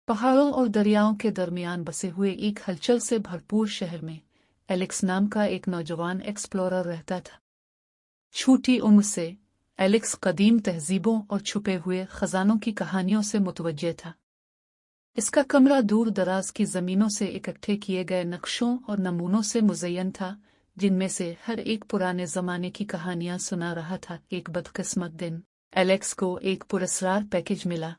पहाड़ों और दरियाओं के दरमियान बसे हुए एक हलचल से भरपूर शहर में एलेक्स नाम का एक नौजवान एक्सप्लोरर रहता था। छोटी उम्र से एलेक्स कदीम तहजीबों और छुपे हुए खजानों की कहानियों से मुतवज्जे था। इसका कमरा दूर दराज की जमीनों से इकट्ठे किए गए नक्शों और नमूनों से मुज़य्यन था, जिनमें से हर एक पुराने जमाने की कहानियां सुना रहा था। एक बदकिस्मत दिन एलेक्स को एक पुरस्कार पैकेज मिला।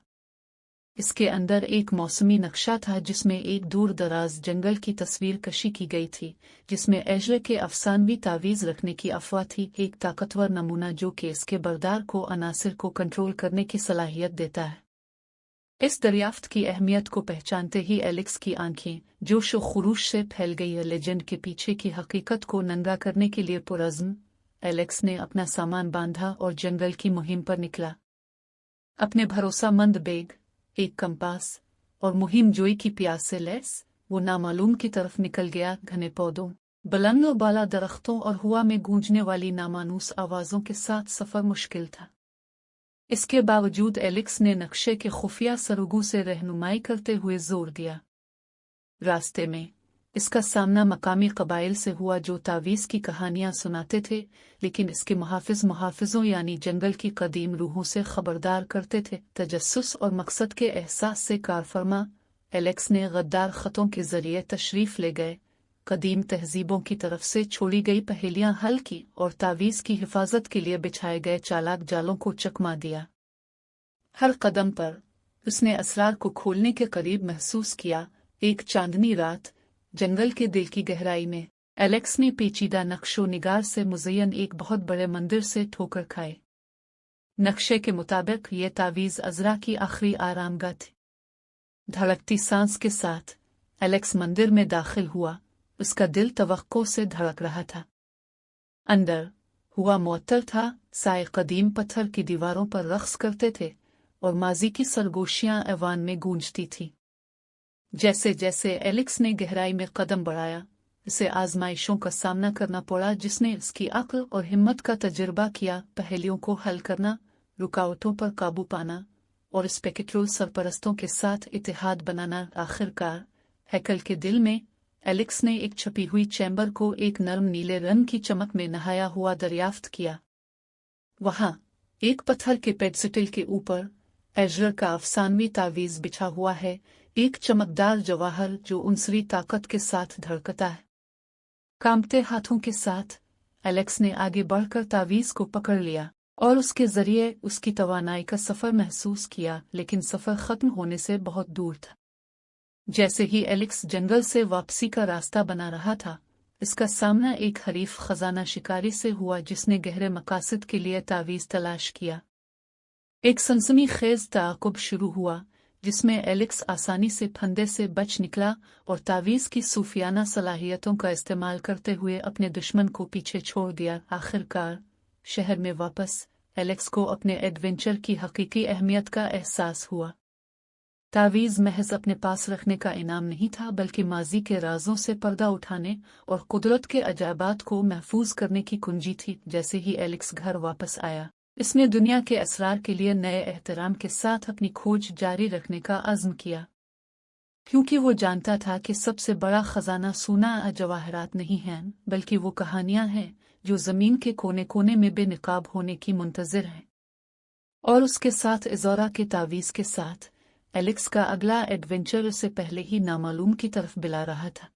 इसके अंदर एक मौसमी नक्शा था जिसमें एक दूर दराज जंगल की तस्वीर कशी की गई थी, जिसमें एजरे के अफसानवी तावीज़ रखने की अफवाह थी। एक ताकतवर नमूना जो कि इसके बरदार को अनासिर को कंट्रोल करने की सलाहियत देता है। इस दरियाफ्त की अहमियत को पहचानते ही एलेक्स की आंखें जोश व खुरूश से फैल गई। लेजेंड के पीछे की हकीकत को नंगा करने के लिए पुरज़्म एलेक्स ने अपना सामान बांधा और जंगल की मुहिम पर निकला। अपने भरोसामंद बैग, एक कंपास और मुहिम जोई की प्यास से लैस वो नामालूम की तरफ निकल गया। घने पौधों, बुलंद व बाला दरख्तों और हवा में गूंजने वाली नामानूस आवाज़ों के साथ सफ़र मुश्किल था। इसके बावजूद एलेक्स ने नक्शे के खुफिया सरूगों से रहनुमाई करते हुए जोर दिया। रास्ते में इसका सामना मकामी कबाइल से हुआ जो तावीज़ की कहानियां सुनाते थे, लेकिन इसके मुहाफिजों यानी जंगल की कदीम रूहों से खबरदार करते थे। तजस्सुस और मकसद के एहसास से कारफरमा एलेक्स ने गद्दार ख़तों के ज़रिए तशरीफ़ ले गए, कदीम तहजीबों की तरफ से छोड़ी गई पहेलियां हल की और तावीज़ की हिफाजत के लिए बिछाए गए चालाक जालों को चकमा दिया। हर कदम पर उसने असरार को खोलने के करीब महसूस किया। एक चांदनी रात जंगल के दिल की गहराई में एलेक्स ने पेचीदा नक्शो निगार से मुज़य्यन एक बहुत बड़े मंदिर से ठोकर खाए। नक्शे के मुताबिक ये तावीज़ अज़रा की आखिरी आरामगाह थी। धड़कती सांस के साथ एलेक्स मंदिर में दाखिल हुआ। उसका दिल तवक्को से धड़क रहा था। अंदर हुआ मुअत्तल था। साए कदीम पत्थर की दीवारों पर रक्स करते थे और माजी की सरगोशियां ऐवान में गूंजती थीं। जैसे जैसे एलेक्स ने गहराई में कदम बढ़ाया, उसे आजमाइशों का सामना करना पड़ा जिसने उसकी अक्ल और हिम्मत का तजुर्बा किया। पहेलियों को हल करना, रुकावटों पर काबू पाना और स्पेक्ट्रल सरपरस्तों के साथ इत्तेहाद बनाना। आखिरकार हैकल के दिल में एलेक्स ने एक छपी हुई चैम्बर को एक नरम नीले रंग की चमक में नहाया हुआ दरियाफ्त किया। वहां एक पत्थर के पेडस्टल के ऊपर एजर का अफसानवी तावीज़ बिछा हुआ है, एक चमकदार जवाहर जो उनसरी ताकत के साथ धड़कता है। कांपते हाथों के साथ एलेक्स ने आगे बढ़कर तावीज़ को पकड़ लिया और उसके जरिए उसकी तवानाई का सफ़र महसूस किया, लेकिन सफ़र ख़त्म होने से बहुत दूर था। जैसे ही एलेक्स जंगल से वापसी का रास्ता बना रहा था, इसका सामना एक हरीफ खजाना शिकारी से हुआ जिसने गहरे मकासद के लिए तावीज़ तलाश किया। एक सनसनीखेज ताक़ुब शुरू हुआ जिसमें एलेक्स आसानी से फंदे से बच निकला और तावीज़ की सूफियाना सलाहियतों का इस्तेमाल करते हुए अपने दुश्मन को पीछे छोड़ दिया। आखिरकार शहर में वापस एलेक्स को अपने एडवेंचर की हकीकी अहमियत का एहसास हुआ। तावीज़ महज अपने पास रखने का इनाम नहीं था, बल्कि माजी के राजों से पर्दा उठाने और कुदरत के अजायबात को महफूज करने की कुंजी थी। जैसे ही एलेक्स घर वापस आया, इसने दुनिया के असरार के लिए नए एहतराम के साथ अपनी खोज जारी रखने का अज़्म किया, क्योंकि वो जानता था कि सबसे बड़ा खजाना सोना जवाहरात नहीं हैं, बल्कि वो कहानियां हैं जो ज़मीन के कोने कोने में बेनकाब होने की मुंतज़िर हैं। और उसके साथ इज़ोरा के तावीज़ के साथ एलेक्स का अगला एडवेंचर उसे पहले ही नामालूम की तरफ बिला रहा था।